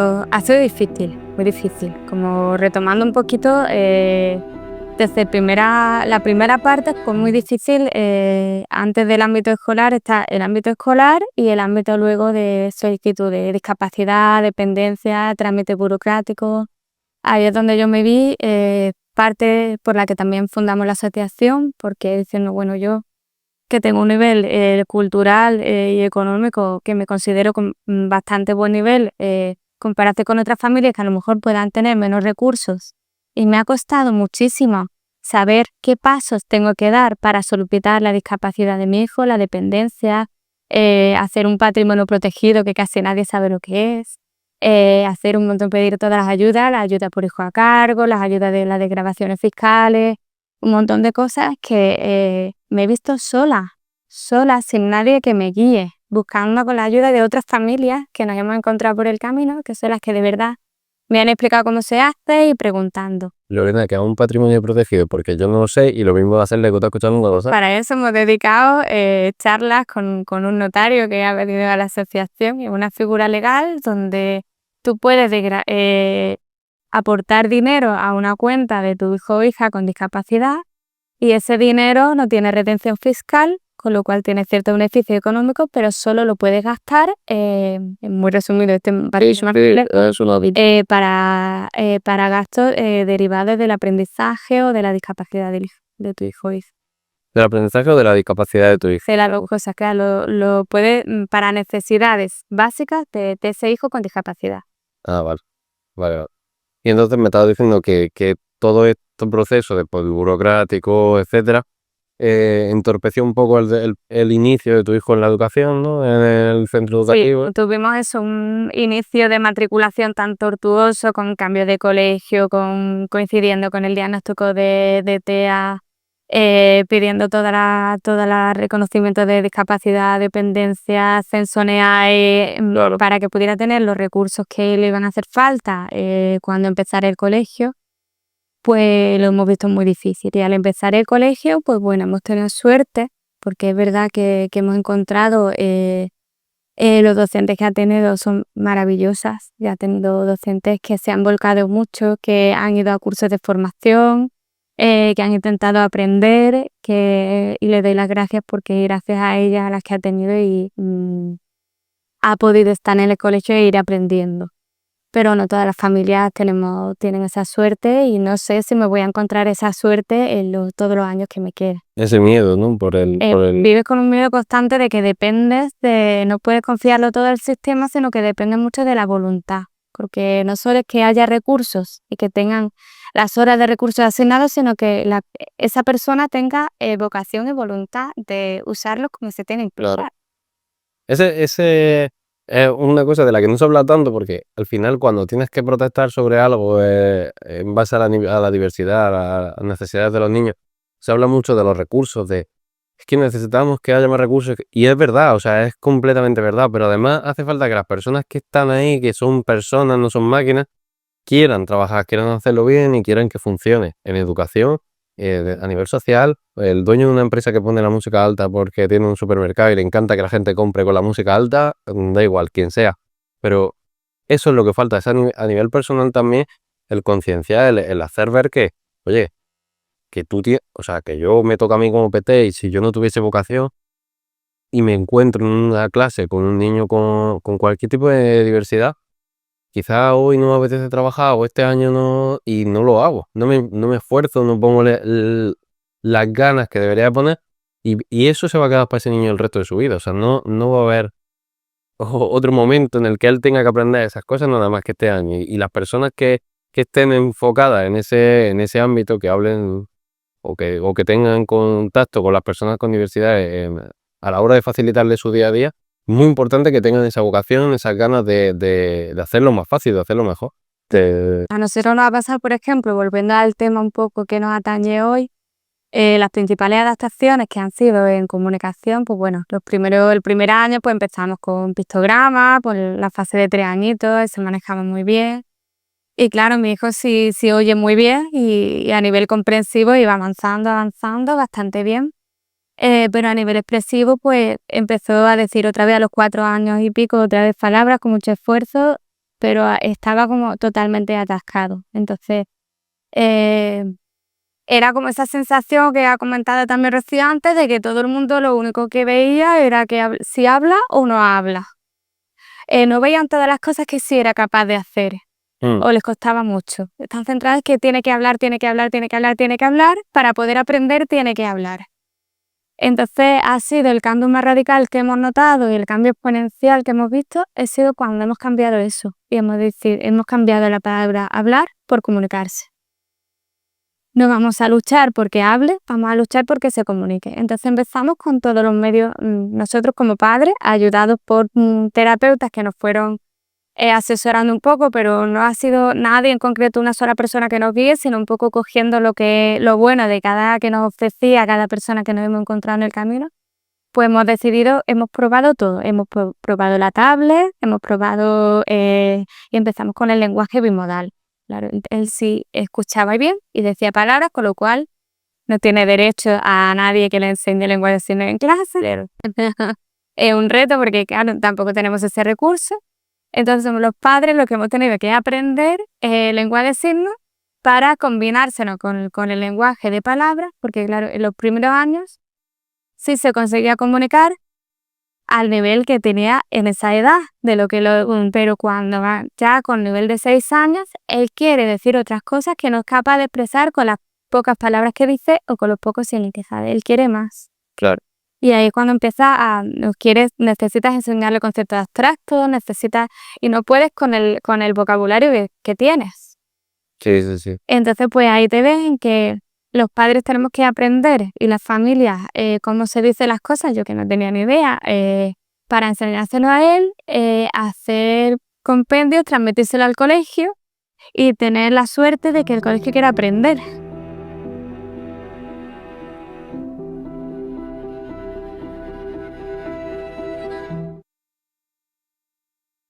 Ha sido difícil, muy difícil. Como retomando un poquito, desde la primera parte fue muy difícil. Antes del ámbito escolar está el ámbito escolar y el ámbito luego de solicitud de discapacidad, dependencia, trámite burocrático. Ahí es donde yo me vi, parte por la que también fundamos la asociación, porque diciendo, bueno, yo que tengo un nivel cultural y económico que me considero con bastante buen nivel, compararte con otras familias que a lo mejor puedan tener menos recursos. Y me ha costado muchísimo saber qué pasos tengo que dar para solventar la discapacidad de mi hijo, la dependencia, hacer un patrimonio protegido que casi nadie sabe lo que es, hacer un montón, pedir todas las ayudas por hijo a cargo, las ayudas de las desgravaciones fiscales, un montón de cosas que me he visto sola, sin nadie que me guíe, buscando con la ayuda de otras familias que nos hemos encontrado por el camino, que son las que de verdad me han explicado cómo se hace y preguntando. Lorena, que es un patrimonio protegido, porque yo no lo sé y lo mismo va a hacerle que tú escuchando una cosa. Para eso hemos dedicado charlas con un notario que ha venido a la asociación y una figura legal donde tú puedes aportar dinero a una cuenta de tu hijo o hija con discapacidad y ese dinero no tiene retención fiscal, con lo cual tiene cierto beneficio económico, pero solo lo puedes gastar, muy resumido, para gastos derivados del aprendizaje o de la discapacidad de tu hijo o hija. ¿Del aprendizaje o de la discapacidad de tu hijo? De las dos cosas, claro, lo puedes para necesidades básicas de ese hijo con discapacidad. Ah, vale. Y entonces me estabas diciendo que todo este proceso de burocrático, etcétera, entorpeció un poco el inicio de tu hijo en la educación, ¿no? En el centro educativo. Sí, tuvimos eso, un inicio de matriculación tan tortuoso, con cambio de colegio, coincidiendo con el diagnóstico de TEA, pidiendo toda la reconocimiento de discapacidad, dependencia, censo NEAE, Claro. para que pudiera tener los recursos que le iban a hacer falta cuando empezara el colegio. Pues lo hemos visto muy difícil. Y al empezar el colegio, pues bueno, hemos tenido suerte, porque es verdad que hemos encontrado, los docentes que ha tenido son maravillosas. Ya ha tenido docentes que se han volcado mucho, que han ido a cursos de formación, que han intentado aprender, y le doy las gracias porque gracias a ellas, a las que ha tenido, y ha podido estar en el colegio e ir aprendiendo. Pero no todas las familias tienen esa suerte y no sé si me voy a encontrar esa suerte en todos los años que me quedan. Ese miedo, ¿no? Vives con un miedo constante de que no puedes confiarlo todo al sistema, sino que depende mucho de la voluntad. Porque no solo es que haya recursos y que tengan las horas de recursos asignados, sino que esa persona tenga vocación y voluntad de usarlos como se tienen que usar. Claro. Ese es una cosa de la que no se habla tanto, porque al final cuando tienes que protestar sobre algo en base a la diversidad, a las necesidades de los niños, se habla mucho de los recursos, es que necesitamos que haya más recursos, y es verdad, o sea, es completamente verdad, pero además hace falta que las personas que están ahí, que son personas, no son máquinas, quieran trabajar, quieran hacerlo bien y quieran que funcione en educación, a nivel social. El dueño de una empresa que pone la música alta porque tiene un supermercado y le encanta que la gente compre con la música alta, da igual quién sea, pero eso es lo que falta, es a nivel personal también el concienciar, el hacer ver que, oye, que o sea, que yo me toca a mí como PT, y si yo no tuviese vocación y me encuentro en una clase con un niño con cualquier tipo de diversidad, quizá hoy no me apetece trabajar o este año no, y no lo hago, no me esfuerzo, no pongo las ganas que debería poner, y eso se va a quedar para ese niño el resto de su vida. O sea, no va a haber otro momento en el que él tenga que aprender esas cosas nada más que este año, y las personas que estén enfocadas en ese ámbito, que hablen o que tengan contacto con las personas con diversidad a la hora de facilitarle su día a día, muy importante que tengan esa vocación, esas ganas de hacerlo más fácil, de hacerlo mejor. A nosotros nos va a pasar, por ejemplo, volviendo al tema un poco que nos atañe hoy, las principales adaptaciones que han sido en comunicación, pues bueno, el primer año pues empezamos con pictogramas, por la fase de 3 añitos, se manejaba muy bien. Y claro, mi hijo sí oye muy bien y a nivel comprensivo iba avanzando bastante bien. Pero a nivel expresivo, pues empezó a decir otra vez a los 4 años y pico, otra vez palabras con mucho esfuerzo. pero estaba como totalmente atascado. Entonces, era como esa sensación que ha comentado también Rocío antes, de que todo el mundo lo único que veía era que si habla o no habla. No veían todas las cosas que sí era capaz de hacer, o les costaba mucho. Están centradas que tiene que hablar, tiene que hablar, tiene que hablar, tiene que hablar, para poder aprender tiene que hablar. Entonces ha sido el cambio más radical que hemos notado y el cambio exponencial que hemos visto, ha sido cuando hemos cambiado eso y hemos cambiado la palabra hablar por comunicarse. No vamos a luchar porque hable, vamos a luchar porque se comunique. Entonces empezamos con todos los medios, nosotros como padres, ayudados por terapeutas que nos fueron asesorando un poco, pero no ha sido nadie en concreto, una sola persona que nos guíe, sino un poco cogiendo lo bueno de cada que nos ofrecía cada persona que nos hemos encontrado en el camino. Pues hemos probado todo, hemos probado la tablet, hemos probado y empezamos con el lenguaje bimodal. Claro, él sí escuchaba bien y decía palabras, con lo cual no tiene derecho a nadie que le enseñe lenguaje de signos en clase. Es un reto porque, claro, tampoco tenemos ese recurso. Entonces somos los padres los que hemos tenido que aprender el lenguaje de signos para combinárselo con el lenguaje de palabras, porque, claro, en los primeros años sí se conseguía comunicar al nivel que tenía en esa edad, pero cuando va ya con nivel de 6 años, él quiere decir otras cosas que no es capaz de expresar con las pocas palabras que dice o con los pocos signos que sabe. Él quiere más. Claro. Y ahí es cuando empieza necesitas enseñarle conceptos abstractos, y no puedes con el vocabulario que tienes. Sí, sí, sí. Entonces, pues ahí te ven que los padres tenemos que aprender y las familias cómo se dicen las cosas, yo que no tenía ni idea, para enseñárselo a él, hacer compendios, transmitírselo al colegio y tener la suerte de que el colegio quiera aprender.